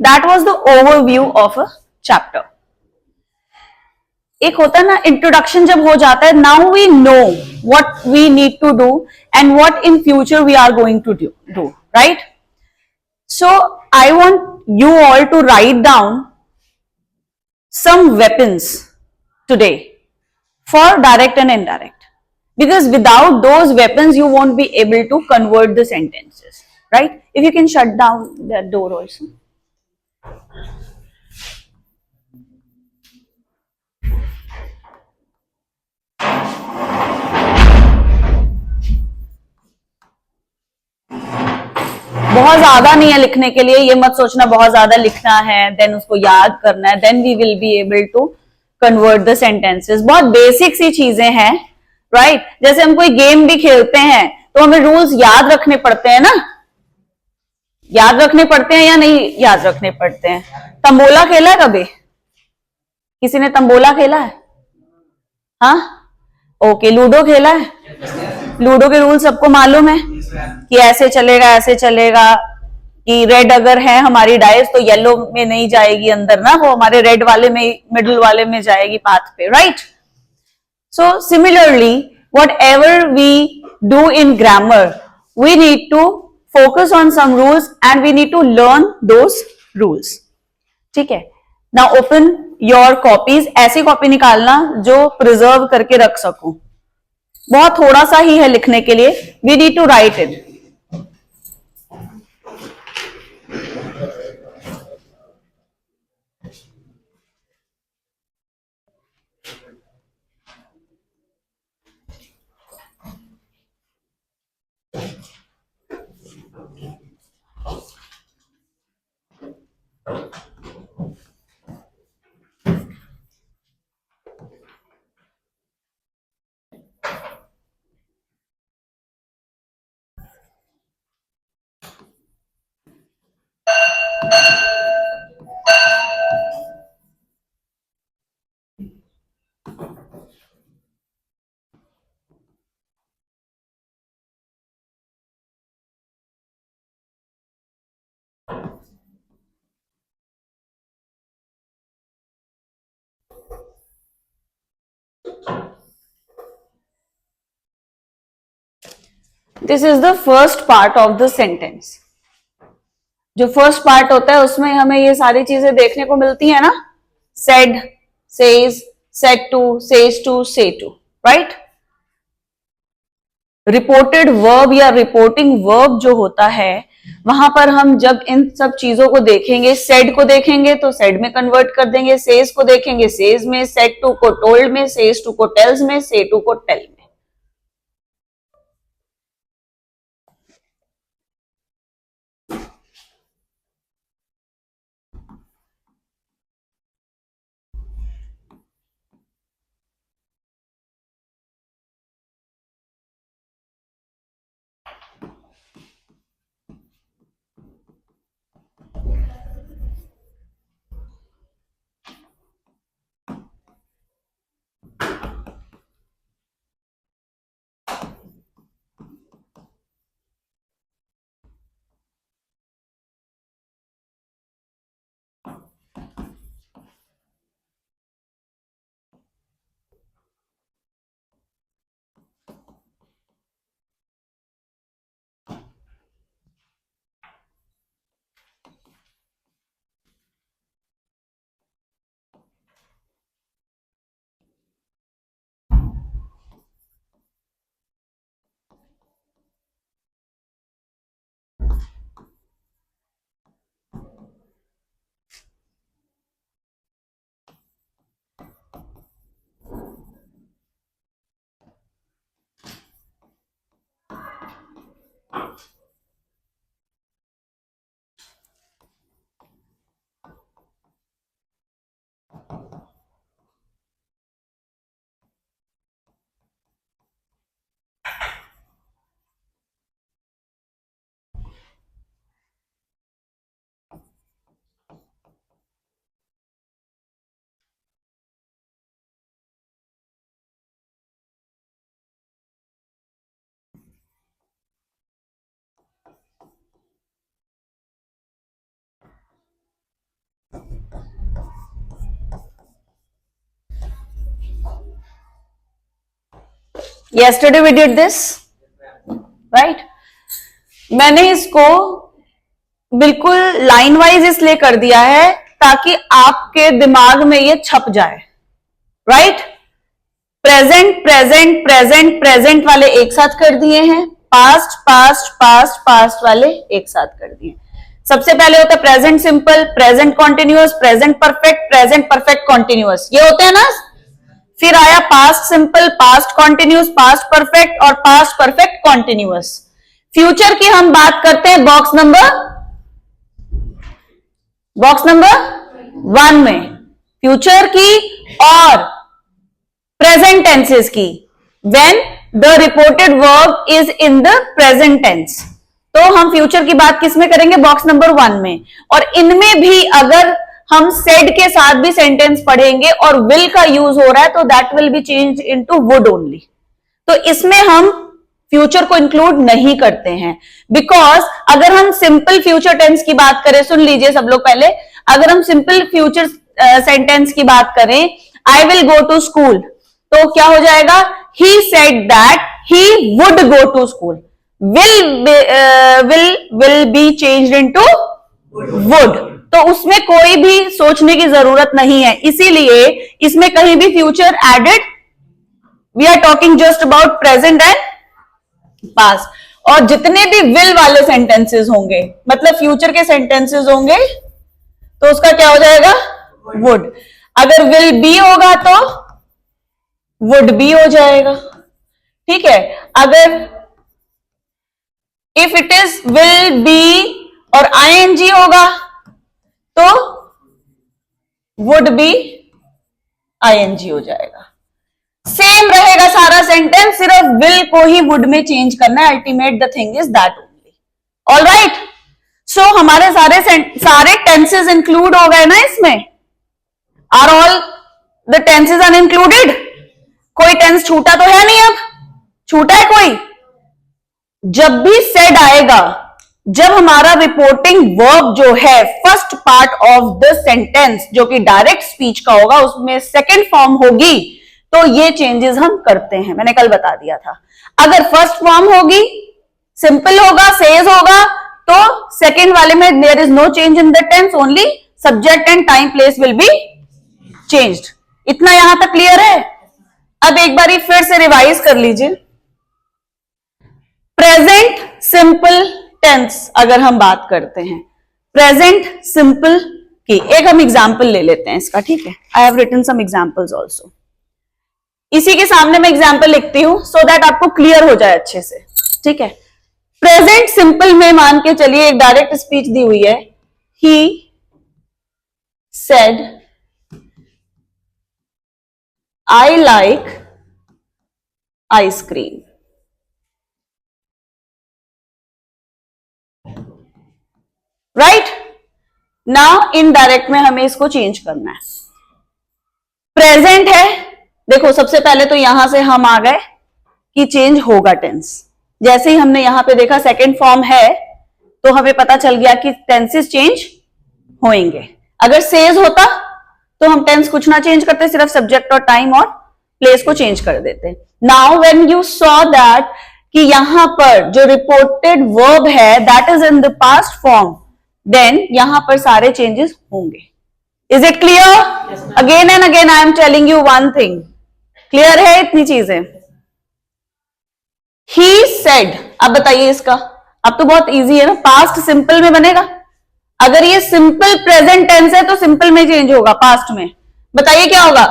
That was the overview of a chapter. एक होता है ना इंट्रोडक्शन जब हो जाता है, now we know what we need to do and what in future we are going to do, right? So I want you all to write down some weapons today for direct and indirect, because without those weapons you won't be able to convert the sentences, right? If you can shut down that door also. बहुत ज्यादा नहीं है लिखने के लिए, ये मत सोचना बहुत ज्यादा लिखना है देन उसको याद करना है, then we will be able to convert the sentences. बहुत बेसिक सी चीजें हैं, राइट? जैसे हम कोई गेम भी खेलते हैं तो हमें रूल्स याद रखने पड़ते हैं ना, याद रखने पड़ते हैं या नहीं याद रखने पड़ते हैं? तंबोला खेला है कभी? किसी ने तंबोला खेला है? हाँ, ओके. लूडो खेला है? लूडो के रूल सबको मालूम है कि ऐसे चलेगा ऐसे चलेगा, कि रेड अगर है हमारी डाइस तो येलो में नहीं जाएगी अंदर ना, वो हमारे रेड वाले में, मिडिल वाले में जाएगी पाथ पे, right? So similarly whatever we do in grammar, we need to focus on some rules and we need to learn those rules. ठीक है? Now open your copies. ऐसी कॉपी निकालना जो प्रिजर्व करके रख सकूं. बहुत थोड़ा सा ही है लिखने के लिए. We need to write it. This is the first part of the sentence. जो फर्स्ट पार्ट होता है उसमें हमें ये सारी चीजें देखने को मिलती है ना, said, says, said to, says to, say to, right? Reported verb या रिपोर्टिंग वर्ब जो होता है, वहां पर हम जब इन सब चीजों को देखेंगे, सेड को देखेंगे तो सेड में कन्वर्ट कर देंगे, सेज को देखेंगे सेज में, सेड टू को टोल्ड में, सेज टू को टेल्स में, से टू को टेल में. Yesterday we did this, right? मैंने इसको बिल्कुल लाइन वाइज इसलिए कर दिया है ताकि आपके दिमाग में ये छप जाए, right? Present present present present वाले एक साथ कर दिए हैं, पास्ट पास्ट पास्ट पास्ट वाले एक साथ कर दिए। सबसे पहले होता है present simple, present continuous, present perfect, present perfect continuous, ये होते हैं ना। फिर आया past simple, past continuous, past perfect और पास्ट परफेक्ट कॉन्टिन्यूअस। फ्यूचर की हम बात करते हैं बॉक्स नंबर 1 में, फ्यूचर की और प्रेजेंट टेंसेस की, when the reported verb is in the present tense. तो हम फ्यूचर की बात किस में करेंगे? बॉक्स नंबर 1 में। और इनमें भी अगर हम सेड के साथ भी सेंटेंस पढ़ेंगे और विल का यूज हो रहा है तो that will be change into would only. तो इसमें हम फ्यूचर को इंक्लूड नहीं करते हैं, बिकॉज अगर हम सिंपल फ्यूचर टेंस की बात करें, सुन लीजिए सब लोग पहले, अगर हम सिंपल फ्यूचर सेंटेंस की बात करें, I will go to school, तो क्या हो जाएगा? He said that he would go to school. Will be changed into would, तो उसमें कोई भी सोचने की जरूरत नहीं है, इसीलिए इसमें कहीं भी future added, we are talking just about present and past. और जितने भी विल वाले सेंटेंसेस होंगे, मतलब फ्यूचर के सेंटेंसेस होंगे, तो उसका क्या हो जाएगा? वुड। अगर विल बी होगा तो वुड बी हो जाएगा, ठीक है? अगर if it is will be और आईएनजी होगा तो वुड बी आईएनजी हो जाएगा। सेम रहेगा सारा सेंटेंस, सिर्फ विल को ही वुड में चेंज करना है। Ultimate the thing is that only. All right, so हमारे सारे टेंसेस इंक्लूड हो गए ना इसमें। Are all the tenses are included? कोई टेंस छूटा तो है नहीं? अब छूटा है कोई? जब भी सेड आएगा, जब हमारा रिपोर्टिंग वर्ब जो है first part of the sentence जो कि डायरेक्ट स्पीच का होगा, उसमें सेकंड फॉर्म होगी, तो ये चेंजेस हम करते हैं। मैंने कल बता दिया था। अगर फर्स्ट फॉर्म होगी, सिंपल होगा, सेज होगा, तो सेकंड वाले में there is no change in the tense, only subject and time place will be changed. इतना यहां तक क्लियर है? अब एक बारी फिर से रिवाइज कर लीजिए। प्रेजेंट सिंपल टेंस अगर हम बात करते हैं, प्रेजेंट सिंपल की एक हम एग्जाम्पल ले लेते हैं इसका, ठीक है? I have written some examples also. इसी के सामने मैं एग्जाम्पल लिखती हूं सो दैट आपको क्लियर हो जाए अच्छे से, ठीक है? प्रेजेंट सिंपल में मान के चलिए एक डायरेक्ट स्पीच दी हुई है, ही said I like ice cream. Right? Now indirect में हमें इसको चेंज करना है। प्रेजेंट है, देखो सबसे पहले तो यहां से हम आ गए कि चेंज होगा टेंस। जैसे ही हमने यहां पे देखा सेकंड फॉर्म है, तो हमें पता चल गया कि टेंसेस चेंज होंगे। अगर सेज होता तो हम टेंस कुछ ना चेंज करते, सिर्फ सब्जेक्ट और टाइम और प्लेस को चेंज कर देते। Now when you saw that कि यहां पर जो रिपोर्टेड वर्ब है that is in the past form, then यहां पर सारे चेंजेस होंगे। Is it clear? Again and again I am telling you one thing. Clear है इतनी चीजें? ही सेड, अब बताइए इसका। अब तो बहुत इजी है ना, पास्ट सिंपल में बनेगा। अगर ये सिंपल प्रेजेंट टेंस है तो सिंपल में चेंज होगा पास्ट में। बताइए क्या होगा?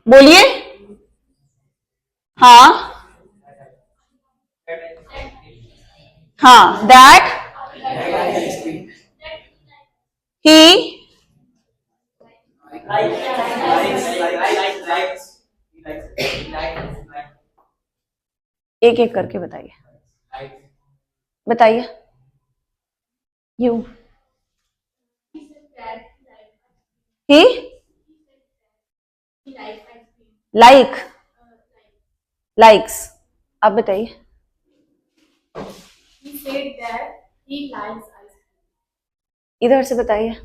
बोलिए। हाँ हाँ, दैट ही एक एक करके बताइए, बताइए। यू ही लाइक लाइक्स, आप बताइए। He said that he likes ice cream. इधर से बताइए।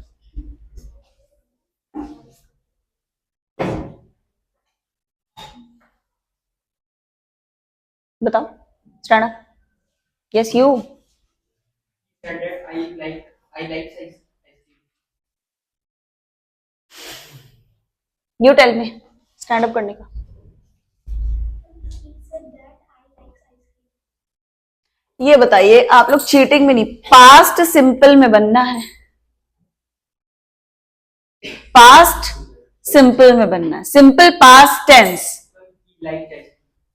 बताओ, stand up. Yes you. Said that I like ice cream. You tell me, stand up करने का. ये बताइए, आप लोग चीटिंग में नहीं, पास्ट सिंपल में बनना है. पास्ट सिंपल में बनना है, simple past tense. He liked ice cream.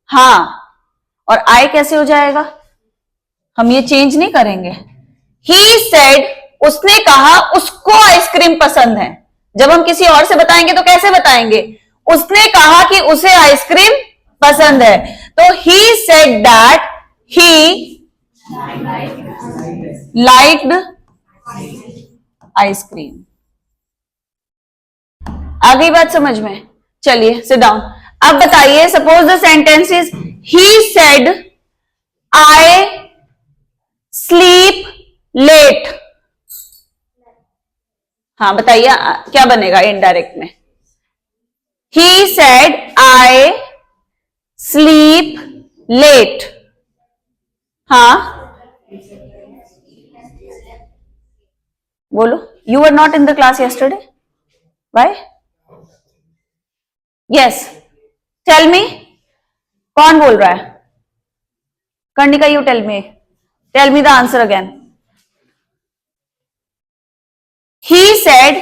हाँ, और आई कैसे हो जाएगा? हम ये चेंज नहीं करेंगे. ही सेड, उसने कहा उसको आइसक्रीम पसंद है. जब हम किसी और से बताएंगे तो कैसे बताएंगे? उसने कहा कि उसे आइसक्रीम पसंद है. तो he said that he liked ice cream. आ गई बात समझ में? चलिए सिट डाउन. अब बताइए, suppose the sentence is he said I sleep late. हाँ बताइए, क्या बनेगा इनडायरेक्ट में? He said I sleep late. हाँ बोलो. You are not in the class yesterday. Why? Yes, tell me. कौन बोल रहा है? Karnika, you tell me. Tell me the answer again. He said,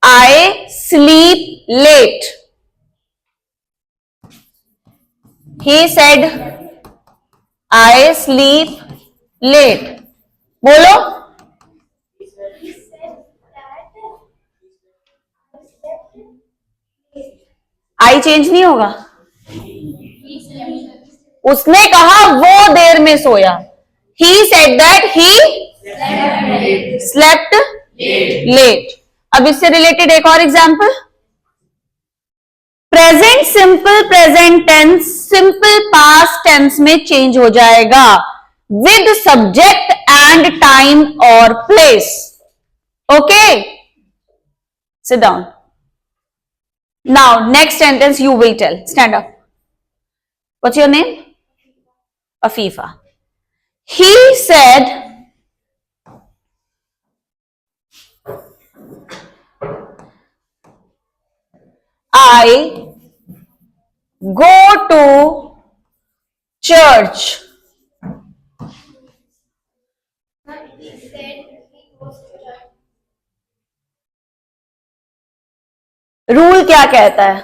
I sleep late. He said, I sleep late. बोलो. I change नहीं होगा. उसने कहा वो देर में सोया. He said that he slept late. अब इससे रिलेटेड एक और example. Present simple present tense simple past tense में चेंज हो जाएगा विद सब्जेक्ट एंड टाइम और place. Okay, sit down. Now next sentence you will tell. Stand up. What's your name? Afifa. He said, I go to church. Rule क्या कहता है?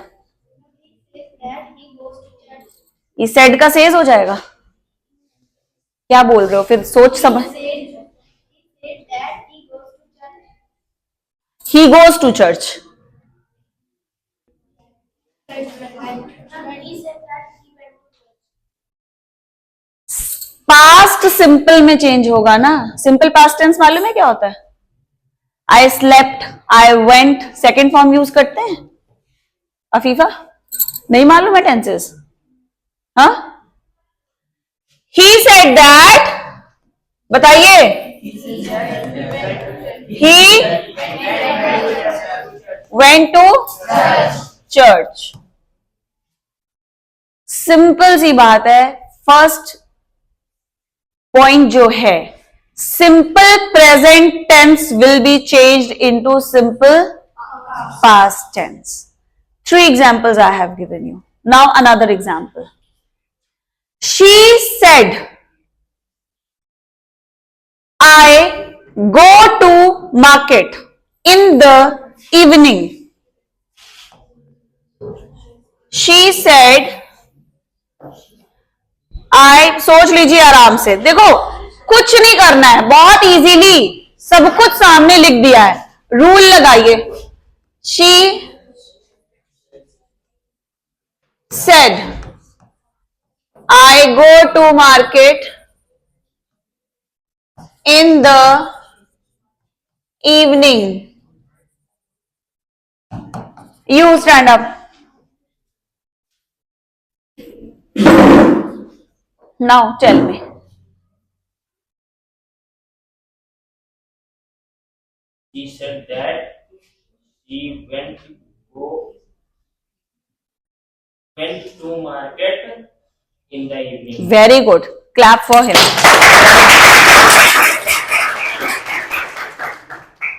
ये said का says हो जाएगा. क्या बोल रहे हो फिर? सोच समझ. He goes to church. Past simple में चेंज होगा ना. सिंपल पास्ट टेंस मालूम है क्या होता है? I slept, I went, second form use करते हैं. अफीफा नहीं मालूम है टेंसेस? हाँ. ही सेड दैट, बताइए. He went to church. Simple सी बात है. फर्स्ट पॉइंट जो है, simple present tense will be changed into simple past tense. 3 examples I have given you. Now another example. She said, I go to market in the evening. She said, I, सोच लीजिए आराम से. देखो कुछ नहीं करना है, बहुत इजीली सब कुछ सामने लिख दिया है. रूल लगाइए. She said, I go to market in the evening. You stand up. Now tell me. He said that he went to market in the evening. Very good. Clap for him.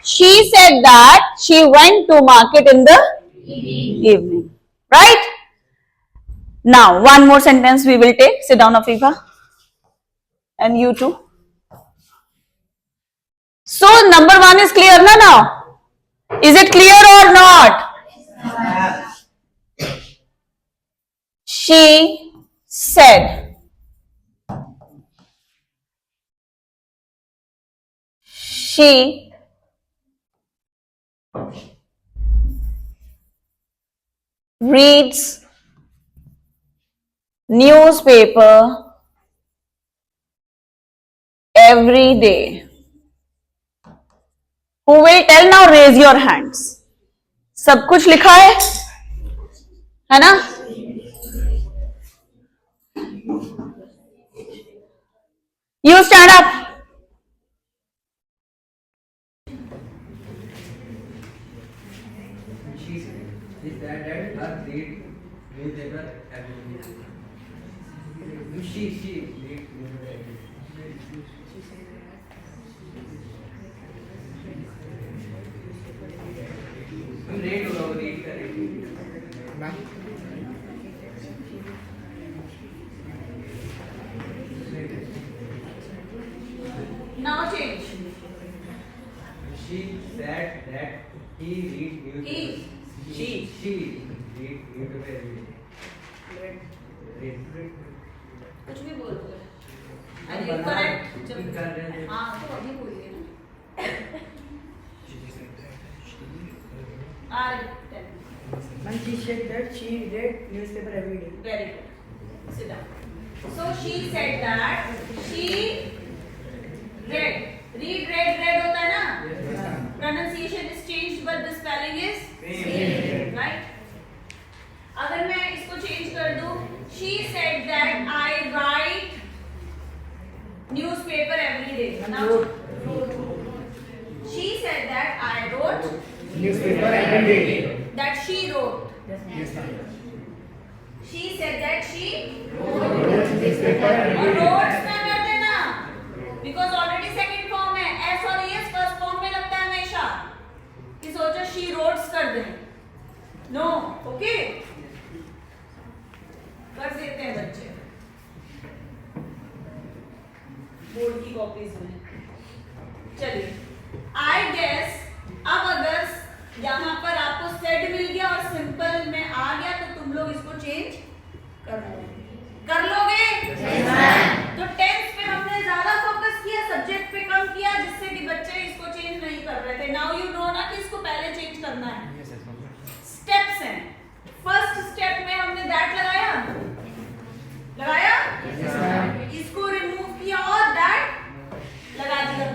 She said that she went to market in the evening. Right? Now, one more sentence we will take. Sit down, Afifa. And you too. So, number one is clear na now? Is it clear or not? She said. She reads newspaper every day. Who will tell now? Raise your hands. सब कुछ लिखा है ना? You stand up. She is that her read newspaper every day. She read newspaper every day. तुम read करो read करेंगे. Now change. She said that he read newspaper. She read newspaper every day. Read. कुछ भी बोल दो. हम अरे बना- correct. हम कर रहे थे. हाँ तो अभी बोलिए ना. And she said that she read newspaper every day. Very good. Sit down. So she said that she read. Read होता है ना? Pronunciation is changed but the spelling is same. Right? अगर मैं इसको change कर दूँ, she said that I write newspaper every day. Now, she said that I wrote. Newspaper every day. That she wrote. Yes, ma'am. She said that she Wrote newspaper every और day. roads में कर देना because already second form है S और ES first form में लगता है हमेशा कि सोचो she wrote कर दें no okay कर देते हैं बच्चे बोर्ड की कॉपीज में चलिए I guess अब अगर यहाँ पर आपको सेट मिल गया और सिंपल में आ गया तो तुम लोग इसको चेंज कर लोगे तो टेंस पे हमने ज्यादा फोकस किया सब्जेक्ट पे कम किया जिससे कि बच्चे इसको चेंज नहीं कर रहे थे नाउ यू नो ना कि इसको पहले चेंज करना है स्टेप्स हैं फर्स्ट स्टेप में हमने दैट लगाया इसको रिमूव किया और दैट लगा दिया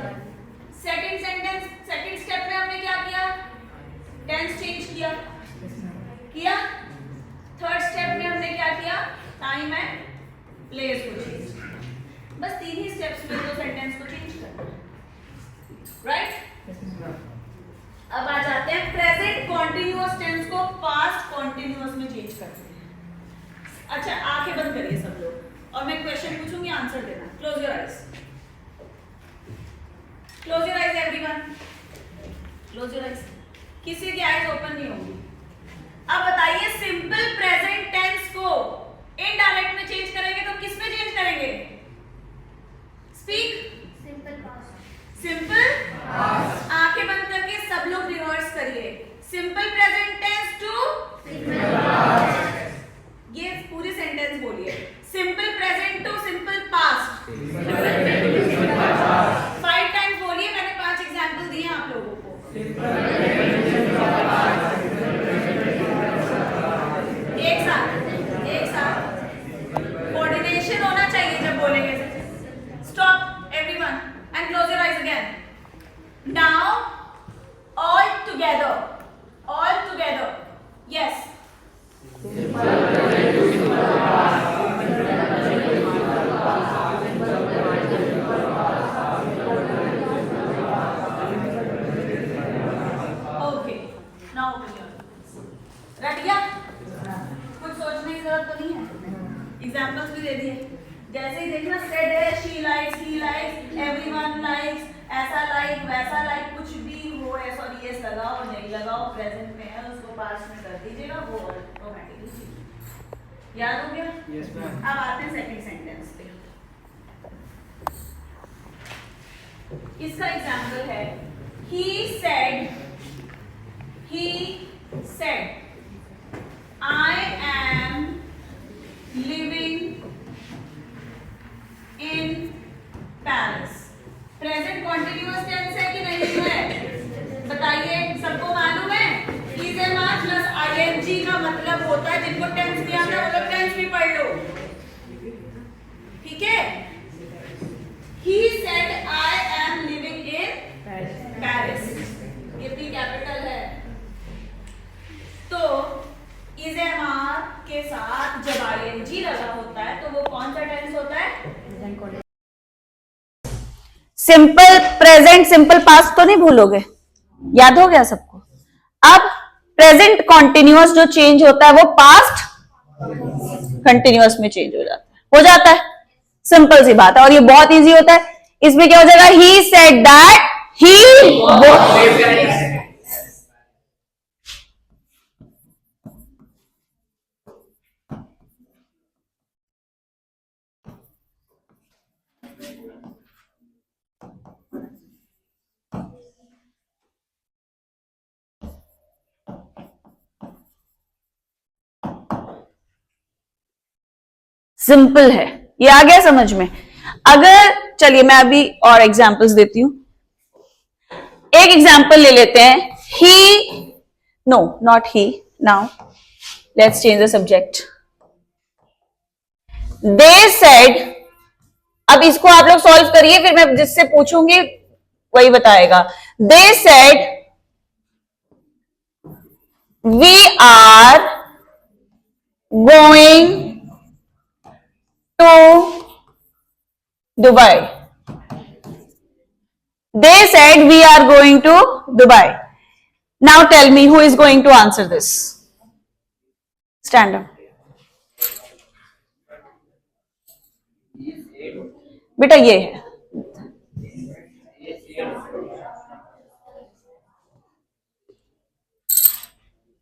सेकंड सेंटेंस सेकंड स्टेप में हमने क्या किया टेंस चेंज किया थर्ड स्टेप में हमने क्या किया टाइम एंड प्लेस को चेंज बस तीन ही स्टेप्स में दो सेंटेंस को चेंज करना राइट अब आ जाते हैं प्रेजेंट कॉन्टिन्यूअस टेंस को पास्ट कॉन्टिन्यूअस में चेंज करते हैं अच्छा आंखें बंद करिए सब लोग और मैं क्वेश्चन पूछूंगी आंसर देना close your eyes everyone close your eyes किसी की आईज ओपन नहीं होंगी अब बताइए सिंपल प्रेजेंट टेंस को इनडायरेक्ट में चेंज करेंगे तो किस में चेंज करेंगे स्पीक सिंपल आंखें बंद करके सब लोग रिवर्स करिए सिंपल प्रेजेंट टेंस टू ये पूरी सेंटेंस बोलिए simple present to simple past 5 times बोलिए मैंने 5 एग्जांपल दिए आप लोगों को एक साथ कोऑर्डिनेशन होना चाहिए जब बोलेंगे stop everyone and close your eyes again now all together yes now present में है उसको पास्ट में कर दीजिएगा, वो ऑटोमेटिकली याद हो गया। Yes, ma'am. अब आते हैं सेकंड सेंटेंस पे। इसका एग्जांपल है he said I am living in Paris। Present continuous tense है कि नहीं है, बताइए, सबको मालूम है। Is am are plus ING का मतलब होता है, जिनको टेंस नहीं आता वो लोग टेंस भी पढ़ लो, ठीक है। He said I am living in Paris, ये भी कैपिटल है। तो इज एम आर के साथ जब आईएनजी लगा होता है तो वो कौन सा टेंस होता है? सिंपल प्रेजेंट सिंपल पास्ट तो नहीं भूलोगे, याद हो गया सबको। अब प्रेजेंट कॉन्टिन्यूअस जो चेंज होता है वो पास्ट कंटिन्यूअस में चेंज हो जाता है, सिंपल सी बात है। और ये बहुत इजी होता है। इसमें क्या हो जाएगा? He said that he simple है, ये आ गया समझ में। अगर चलिए मैं अभी और एग्जांपल्स देती हूं। एक एग्जांपल ले लेते हैं, he no not he, now let's change the subject. They said, अब इसको आप लोग सॉल्व करिए, फिर मैं जिससे पूछूंगी वही बताएगा। They said we are going to Dubai। They said we are going to Dubai। Now tell me who is going to answer this? Stand up। बेटा ये है,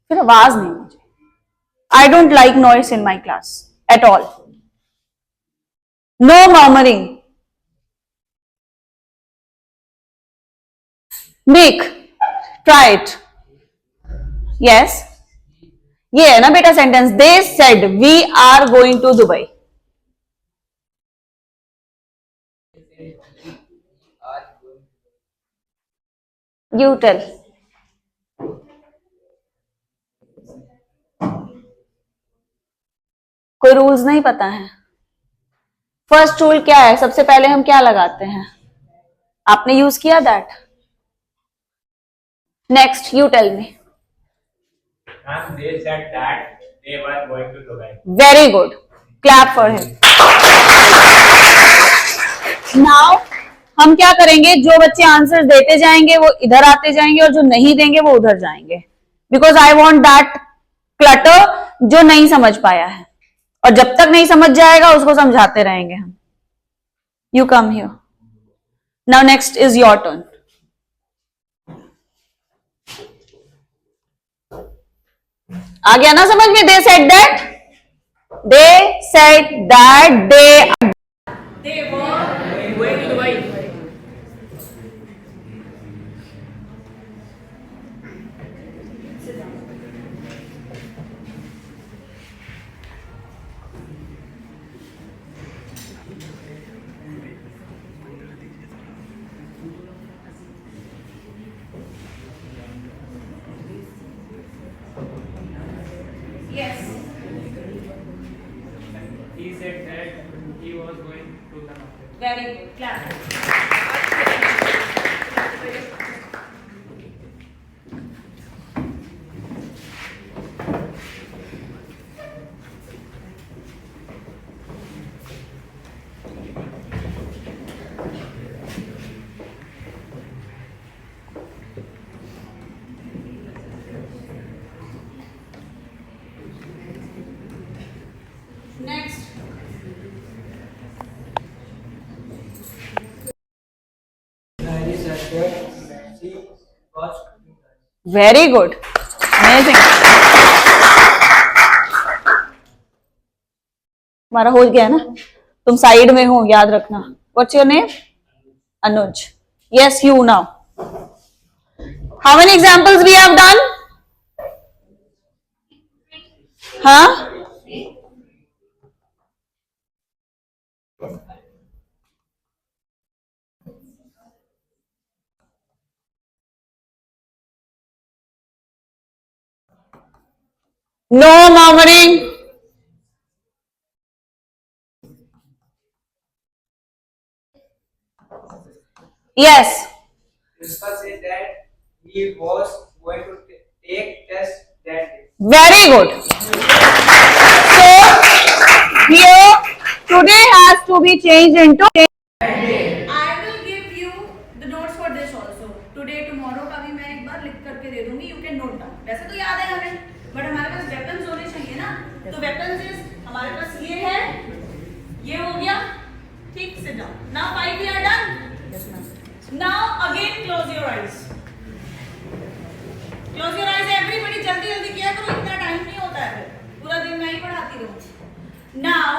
फिर आवाज नहीं मुझे। I don't like noise in my class at all। No murmuring। Make, try it। Yes, ये है ना बेटा sentence. They said we are going to Dubai। You tell। कोई रूल्स नहीं पता है। फर्स्ट रूल क्या है? सबसे पहले हम क्या लगाते हैं? आपने यूज किया that. Next you tell me. And they said that they were going to Dubai. Very good, clap for him. Now हम क्या करेंगे? जो बच्चे आंसर देते जाएंगे वो इधर आते जाएंगे और जो नहीं देंगे वो उधर जाएंगे, because I want that clutter जो नहीं समझ पाया है, और जब तक नहीं समझ जाएगा उसको समझाते रहेंगे हम। You come here now, next is your turn. आ गया ना समझ में? They said that they were going to Dubai। Yes, He said that he was going to the market. very good, clap। Next, Mary said that she was cooking rice। very good। Amazing. तुम्हारा हो गया ना, तुम side में हो, याद रखना। What's your name? Anuj. Yes, you now. How many examples we have done? हाँ, no murmuring. Yes, Principal said that he was going to take test that day. very good. So here today has to be changed into I will give you the notes for this also. Today, tomorrow का भी मैं एक बार लिख करके दे दूंगी. You can note down. वैसे तो याद है हमें, but हमारे पास weapons होने चाहिए ना. तो weapons is हमारे पास ये है, ये हो गया, ठीक से जाओ. Now 5 we are done. Now again close your eyes. Close your eyes everybody. जल्दी जल्दी किया करो, इतना टाइम नहीं होता है फिर. पूरा दिन मैं ही पढ़ाती रहूँ. Now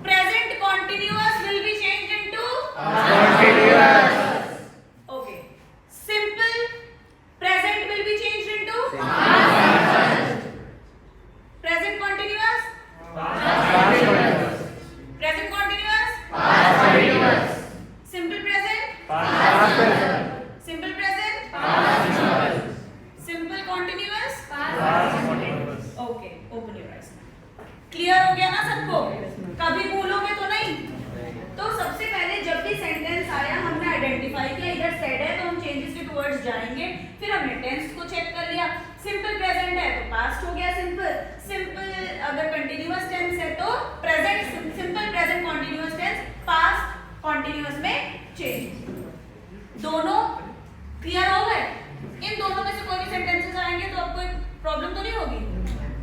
present continuous will be changed into continuous. Okay. Simple present will be changed into present continuous. Present continuous. Simple present. Simple present. Simple continuous. Okay. Open your eyes. Clear हो गया ना सबको? कभी भूलोगे तो नहीं? तो सबसे पहले जब भी सेंटेंस आया हमने आइडेंटिफाई किया, इधर सेड है तो हम चेंजेस के टुवर्ड्स जाएंगे. फिर हमने टेंस को चेक कर लिया. सिंपल प्रेजेंट है तो पास्ट हो गया सिंपल. सिंपल अगर कंटिन्यूअस टेंस है तो present. Simple present continuous tense past continuous में चेंज. दोनों क्लियर हो गए? इन दोनों में से कोई भी सेंटेंसेस आएंगे तो आपको प्रॉब्लम तो नहीं होगी.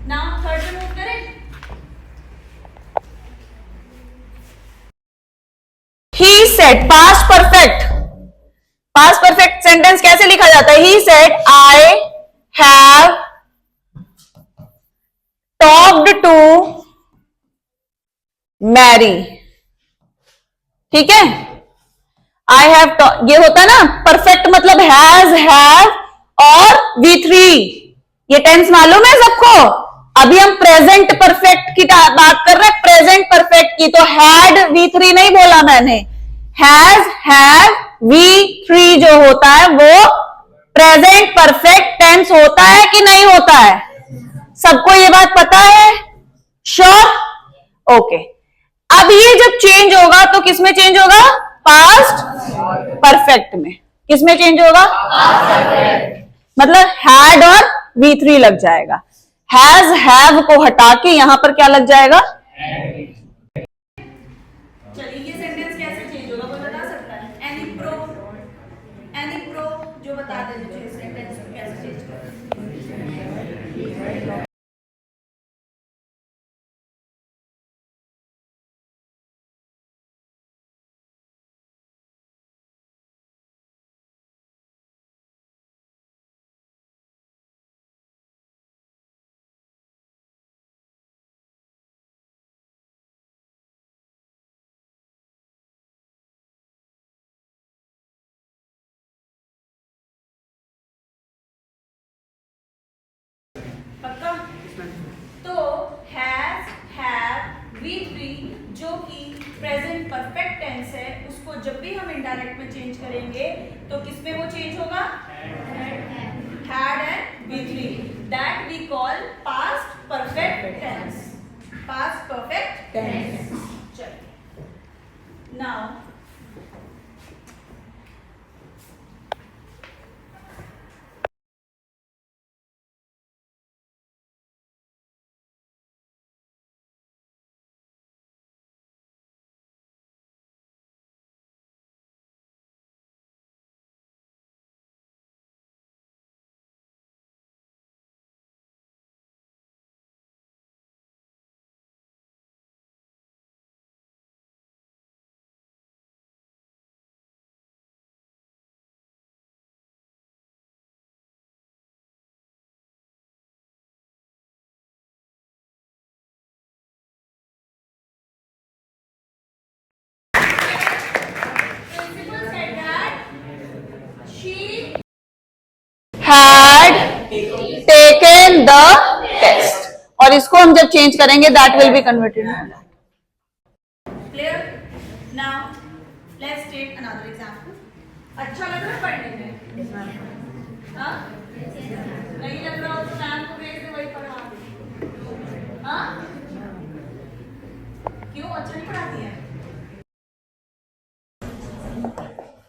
नाउ थर्ड पे मूव करें. he said, past perfect. Past perfect sentence कैसे लिखा जाता है? He said, I have talked to Mary. ठीक है? I have ये होता है ना perfect मतलब has, have और V3. ये टेंस मालूम है सबको? अभी हम प्रेजेंट परफेक्ट की बात कर रहे हैं, प्रेजेंट परफेक्ट की. तो हैड V3 नहीं बोला मैंने. हैज, हैव, V3 जो होता है वो प्रेजेंट परफेक्ट टेंस होता है कि नहीं होता है? सबको ये बात पता है? श्योर? ओके. अब ये जब चेंज होगा तो किस में चेंज होगा? पास्ट परफेक्ट में. किस में चेंज होगा? मतलब हैड और V3 लग जाएगा. हैज, हैव को हटा के यहां पर क्या लग जाएगा? चलिए ये सेंटेंस कैसे चेंज होगा वो बता सकता है? एनी प्रो जो बता दे मुझे सेंटेंस को कैसे चेंज करना. पक्का? तो हैज, हैव, V3 जो कि प्रेजेंट परफेक्ट टेंस है उसको जब भी हम इनडायरेक्ट में चेंज करेंगे तो किसमें वो चेंज होगा? Had and V3. That we call past perfect tense. Past perfect tense. चलिए नाउ द टेस्ट, और इसको हम जब चेंज करेंगे that will be converted. Clear? Now let's take another example. अच्छा लग रहा है पढ़ने में? हाँ? नहीं लग रहा हो तो मैम को भेज दे, वही पढ़ा दे। हाँ? क्यों अच्छा नहीं पढ़ाती है?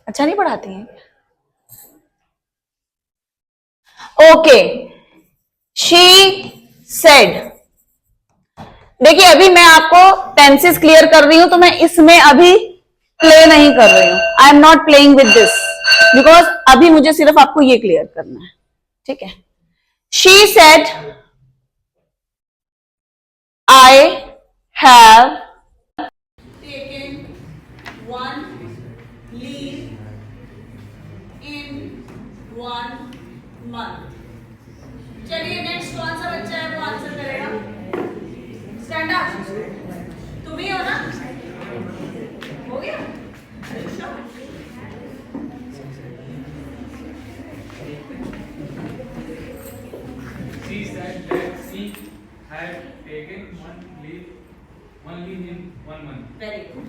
अच्छा नहीं पढ़ाती हैं? Okay, she said. देखिए अभी मैं आपको टेंसेस क्लियर कर रही हूं, तो मैं इसमें अभी प्ले नहीं कर रही हूं। I am not playing with this because अभी मुझे सिर्फ आपको ये क्लियर करना है, ठीक है। She said I have Taken one leave in 1 month. चलिए नेक्स्ट कौन सा बच्चा है वो आंसर करेगा? Stand up. तुम ही हो ना? हो गया? She said that she had taken one leave in 1 month. Very good.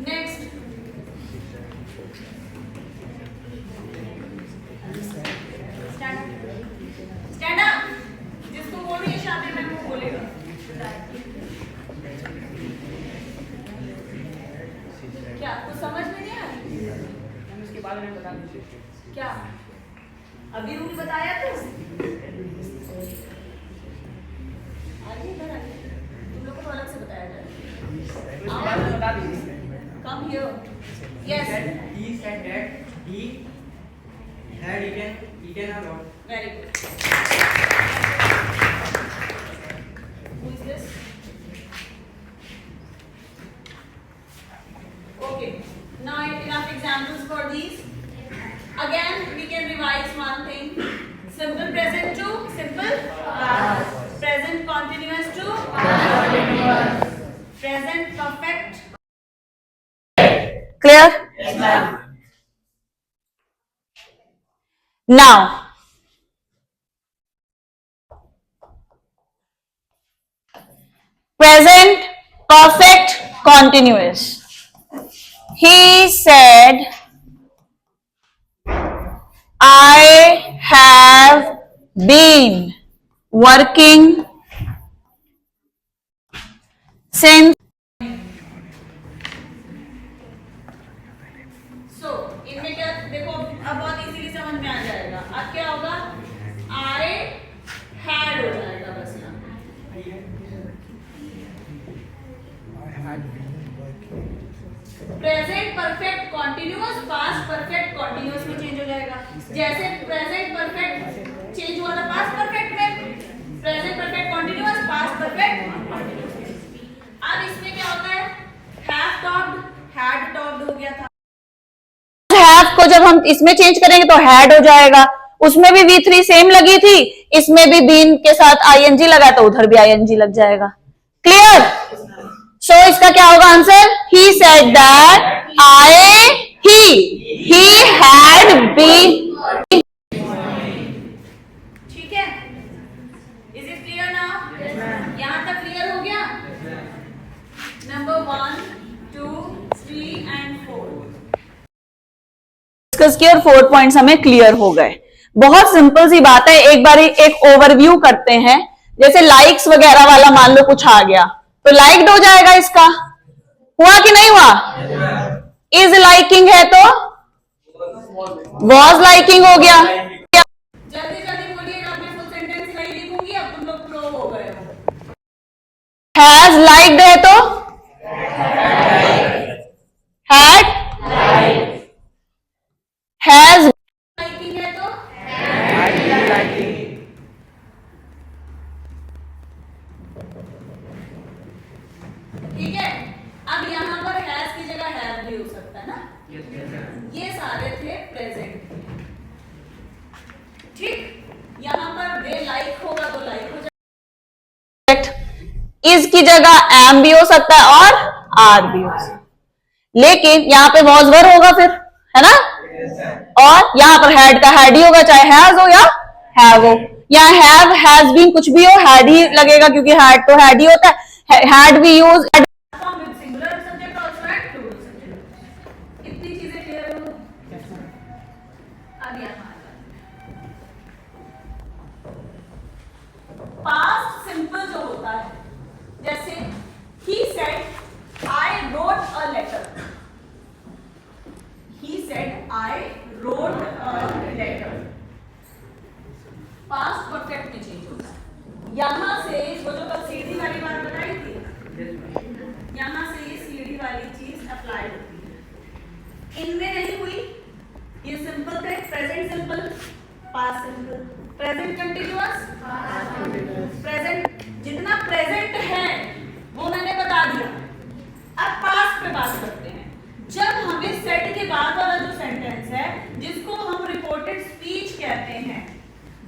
Next stand up. जिसको बोल रही है शादी में वो बोलेगा। क्या कुछ समझ में नहीं आ रही? उसके बाद में बता दीजिए क्या अभी रूल बताया तो आइए इधर आइए, तुम लोग को तो अलग से बताया जाए। बता दीजिए। Come here. Yes He said that he had eaten a lot. Very good. Who is this? Okay, now enough examples for these. Again we can revise one thing. Simple present to simple past. Present continuous to past continuous. Present perfect. clear? Now present perfect continuous. He said I have been working since So इनमें क्या देखो, अब बहुत easily समझ में आ जाएगा। अब क्या होगा? I had हो जाएगा बस यहाँ। Present perfect continuous past perfect continuous में चेंज हो जाएगा। जैसे प्रेजेंट परफेक्ट चेंज हुआ था पास्ट परफेक्ट में, present perfect continuous past perfect continuous. अब इसमें क्या होता है? हैव टॉक्ड हैड टॉक्ड हो गया था। हैव को जब हम इसमें चेंज करेंगे तो हैड हो जाएगा। उसमें भी V3 सेम लगी थी, इसमें भी बीन के साथ ING लगा तो उधर भी ING लग जाएगा। क्लियर? सो इसका क्या होगा answer? He said that he had been। ठीक है? Is it clear now? यहाँ तक क्लियर हो गया? नंबर 1 2 3 and 4 डिस्कस किया और 4 पॉइंट्स हमें क्लियर हो गए। बहुत सिंपल सी बात है, एक बार एक ओवरव्यू करते हैं। जैसे लाइक्स वगैरह वाला मान लो कुछ आ गया तो लाइक्ड हो जाएगा, इसका हुआ कि नहीं हुआ? इज लाइकिंग है तो वॉज लाइकिंग हो गया। जल्दी जल्दी बोलिएगा, मैं फुल सेंटेंस नहीं लिखूंगी, अब तुम लोग प्रो हो गए हो। हैज लाइक्ड है तो हैड, हैज लाइकिंग है तो ठीक है। अब यहाँ पर हैज की जगह हैव भी हो सकता है ना। ये सारे थे प्रेजेंट। ठीक, यहाँ पर दे लाइक होगा तो लाइक हो जाएगा। इज की जगह एम भी हो सकता है और आर भी हो सकता है। लेकिन यहाँ पे वॉज वर होगा फिर, है ना, और यहाँ पर हैड का हैड ही होगा, चाहे हैज हो या हैव हो। यहाँ हैव हैज बीन कुछ भी हो, हैड ही लगेगा क्योंकि हैड तो हैड ही होता है। हैड भी use Form with singular subject also and plural subject. इतनी चीजें क्लियर हो? अब यहाँ पास्ट सिंपल जो होता है, जैसे he said I wrote a letter. He said I wrote a letter. Past perfect में चेंज होता है। यहां से वो जो कल सीधी वाली बात बताई थी, यहां से ये सीढ़ी वाली चीज अप्लाई होती है। इनमें नहीं हुई, ये सिंपल थे, present simple, past simple, present continuous, present, जितना प्रेजेंट है वो मैंने बता दिया। अब पास्ट पे बात करते हैं। जब हमें सेट के बाद वाला जो सेंटेंस है जिसको हम रिपोर्टेड स्पीच कहते हैं,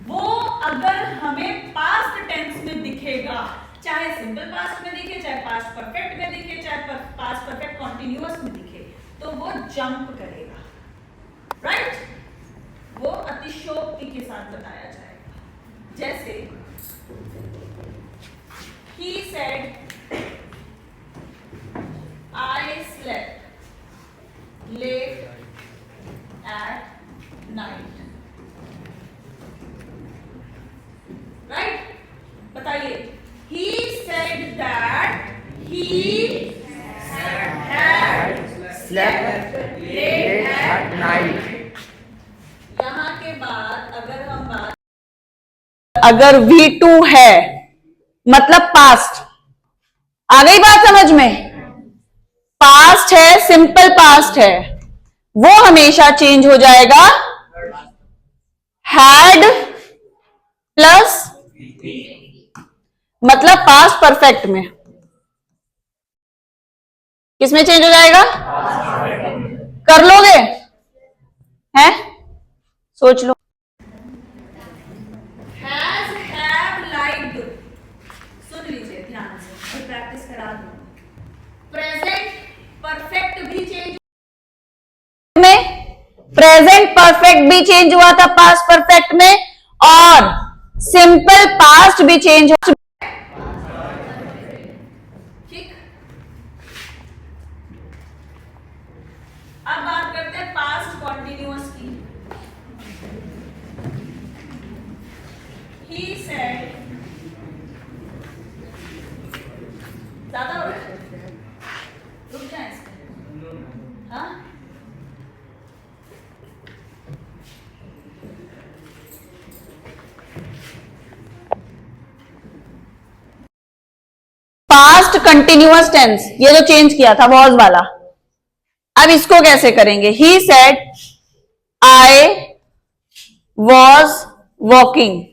वो अगर हमें पास्ट टेंस में दिखेगा, चाहे सिंपल पास्ट में दिखे, चाहे पास्ट परफेक्ट में दिखे, चाहे पास्ट परफेक्ट कॉन्टिन्यूअस में दिखे, तो वो जंप करेगा, राइट? वो अतिशयोक्ति के साथ बताया जाएगा। जैसे he said I slept late at night. Right? बताइए, he said that he had slept late at night. यहाँ के बाद अगर V2 है मतलब पास्ट, आ गई बात समझ में? पास्ट है, सिंपल पास्ट है, वो हमेशा चेंज हो जाएगा हैड प्लस मतलब पास्ट परफेक्ट में। किसमें चेंज हो जाएगा? कर लोगे? हैं? सोच लो। has, have, liked. सुन लीजिए ध्यान से, मैं प्रैक्टिस करा दूंगी। प्रेजेंट परफेक्ट भी चेंज में, प्रेजेंट परफेक्ट भी चेंज हुआ था पास्ट परफेक्ट में, और सिंपल पास्ट भी चेंज हो। ठीक। अब बात करते हैं पास्ट कॉन्टिन्यूअस की। He said, ज्यादा हो रहा है, रुक जाए इसमें। हाँ, पास्ट कंटिन्यूअस टेंस, ये जो चेंज किया था वॉज वाला, अब इसको कैसे करेंगे? ही सेड आई वॉज वॉकिंग,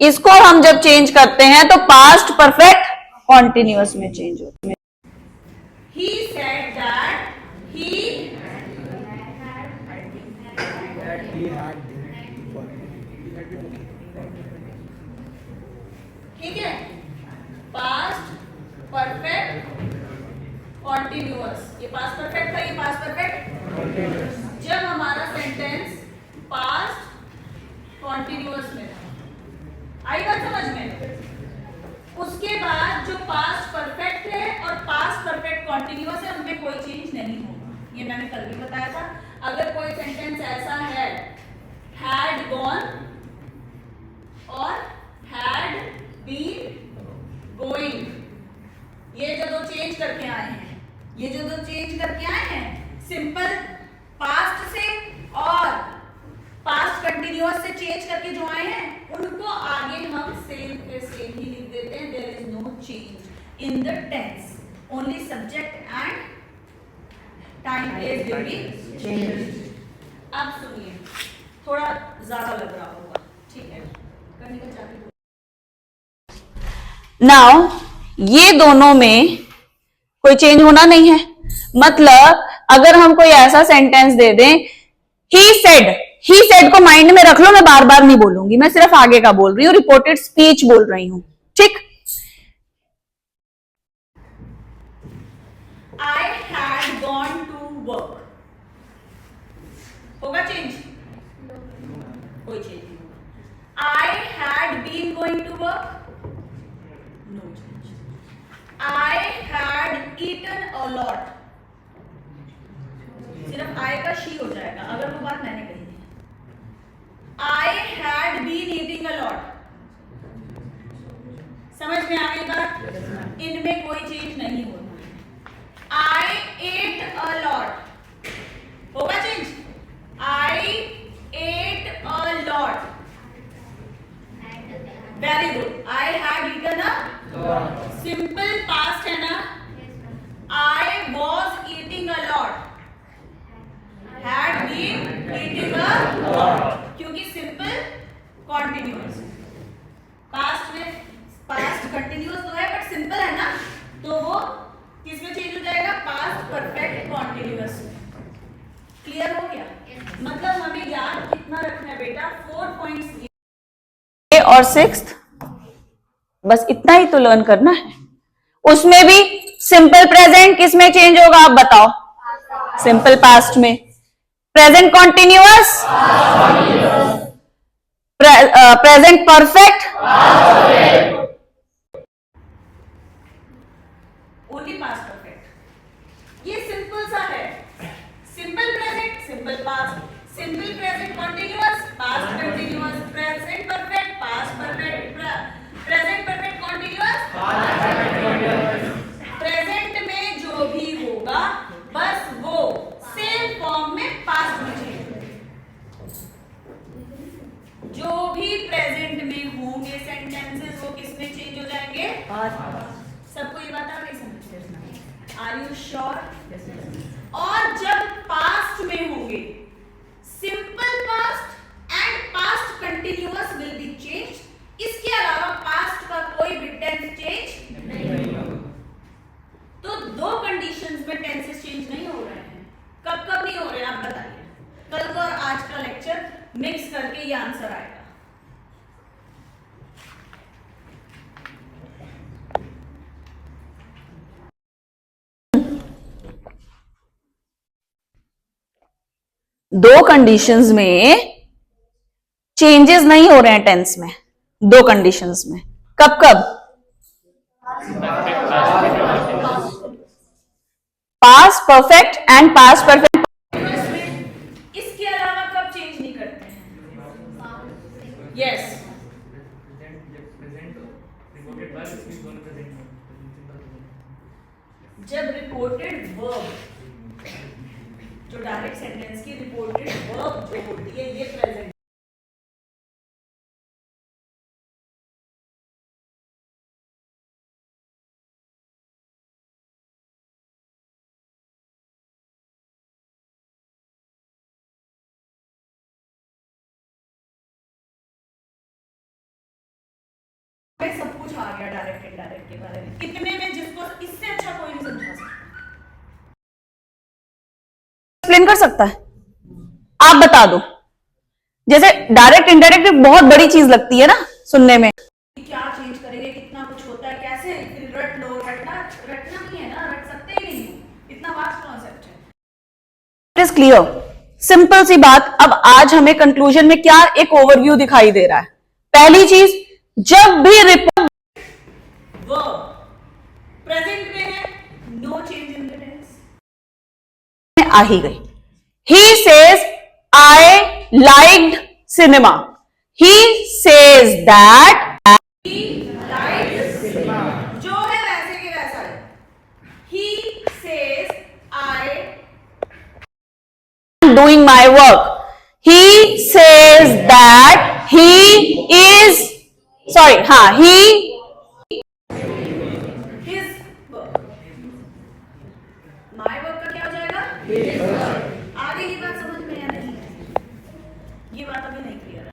इसको हम जब चेंज करते हैं तो पास्ट परफेक्ट कॉन्टिन्यूअस में चेंज होता है। he said that he ठीक है, पास्ट परफेक्ट कॉन्टिन्यूअस, ये पास्ट परफेक्ट था, ये पास्ट परफेक्ट। जब हमारा सेंटेंस पास्ट कॉन्टिन्यूअस में था, आई बात समझ में? उसके बाद जो पास्ट परफेक्ट है और पास्ट परफेक्ट कॉन्टिन्यूअस है, उनमें कोई चेंज नहीं होगा। ये मैंने कल भी बताया था। अगर कोई सेंटेंस ऐसा है had gone और had been going, ये जो दो चेंज करके आए हैं, ये जो दो चेंज करके आए हैं सिंपल पास्ट से और पास्ट कंटिन्यूअस से चेंज करके जो आए हैं, उनको आगे हम सेम के सेम ही लिख देते हैं। There is no change in the tense, only subject and time place will be changed. अब सुनिए, थोड़ा ज्यादा लग रहा होगा, ठीक है, करने का चाहती हूँ। नाउ ये दोनों में कोई चेंज होना नहीं है। मतलब अगर हम कोई ऐसा सेंटेंस दे दें, ही सेड को माइंड में रख लो, मैं बार बार नहीं बोलूंगी, मैं सिर्फ आगे का बोल रही हूँ, रिपोर्टेड स्पीच बोल रही हूं, ठीक? work. होगा चेंज? कोई चेंज नहीं होगा. I had been going to work. No change. I had eaten a lot. सिर्फ I का she हो जाएगा अगर वो बात मैंने कही थी. I had been eating a lot. समझ में आ गई बात? इनमें कोई चेंज नहीं होता. I ate a lot. होगा change? I ate a lot. Very good. I had eaten a lot. Simple past है ना? I was eating a lot. Had been eating a lot. क्योंकि simple continuous. Past में past continuous तो है but simple है ना? तो वो किस में चेंज हो जाएगा? Past perfect continuous में. क्लियर हो गया? मतलब हमें याद कितना रखना है बेटा? 4 points और 6th बस इतना ही तो लर्न करना है. उसमें भी सिंपल प्रेजेंट किस में चेंज होगा आप बताओ? सिंपल पास्ट में. Present continuous, present perfect, only past perfect. ये सिंपल सा है. Simple present, simple past, simple present continuous, past continuous, present perfect, past perfect, present perfect continuous, present में जो भी होगा बस वो सेम फॉर्म में पास्ट में चेंज होगा. जो भी प्रेजेंट में होंगे सेंटेंसेस वो किस में चेंज हो जाएंगे? सबको ये बात आ गई समझ में? Are you sure? और जब पास्ट में होंगे simple past and past continuous will be change. इसके अलावा पास्ट का कोई भी टेंस चेंज नहीं होगा. तो दो कंडीशंस में टेंसेस चेंज नहीं हो रहे हैं. कब कब नहीं हो रहे हैं आप बताइए? कल का और आज का लेक्चर मिक्स करके ये आंसर आएगा. दो कंडीशंस में चेंजेस नहीं हो रहे हैं टेंस में. दो कंडीशंस में कब कब? Past perfect and past perfect. इसके अलावा कब चेंज नहीं करते हैं? यस. जब रिपोर्टेड वर्ब जो डायरेक्ट सेंटेंस की रिपोर्टेड वर्ब जो होती है ये प्रेजेंट सब कुछ आ गया डायरेक्ट इनडायरेक्ट के बारे में. कितने में जिसको इससे अच्छा कोई नहीं समझा सकता. एक्सप्लेन कर सकता है? आप बता दो. जैसे डायरेक्ट इनडायरेक्ट बहुत बड़ी चीज लगती है ना सुनने में. क्या चेंज करेंगे? कितना कुछ होता है? कैसे रट लो? रटना नहीं है ना, रट सकते ही नहीं. इतना वास्ट कॉन्सेप्ट है. It is clear. सिंपल सी बात. अब आज हमें कंक्लूजन में क्या एक ओवरव्यू दिखाई दे रहा है. पहली चीज, जब भी रिपोर्ट वर्ब प्रेजेंट में है no change in the tense. आ ही गई. He says I liked cinema. He says that He likes cinema. जो है वैसे के वैसा है. He says I am doing my work. He says that he is he his work. My work का क्या हो जाएगा? His work. आगे की बात समझ में या नहीं? ये बात अभी नहीं क्लियर है.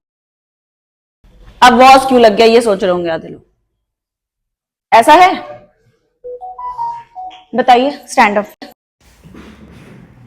अब वॉज क्यों लग गया ये सोच रहे होंगे आधे लोग. ऐसा है? बताइए. Stand up.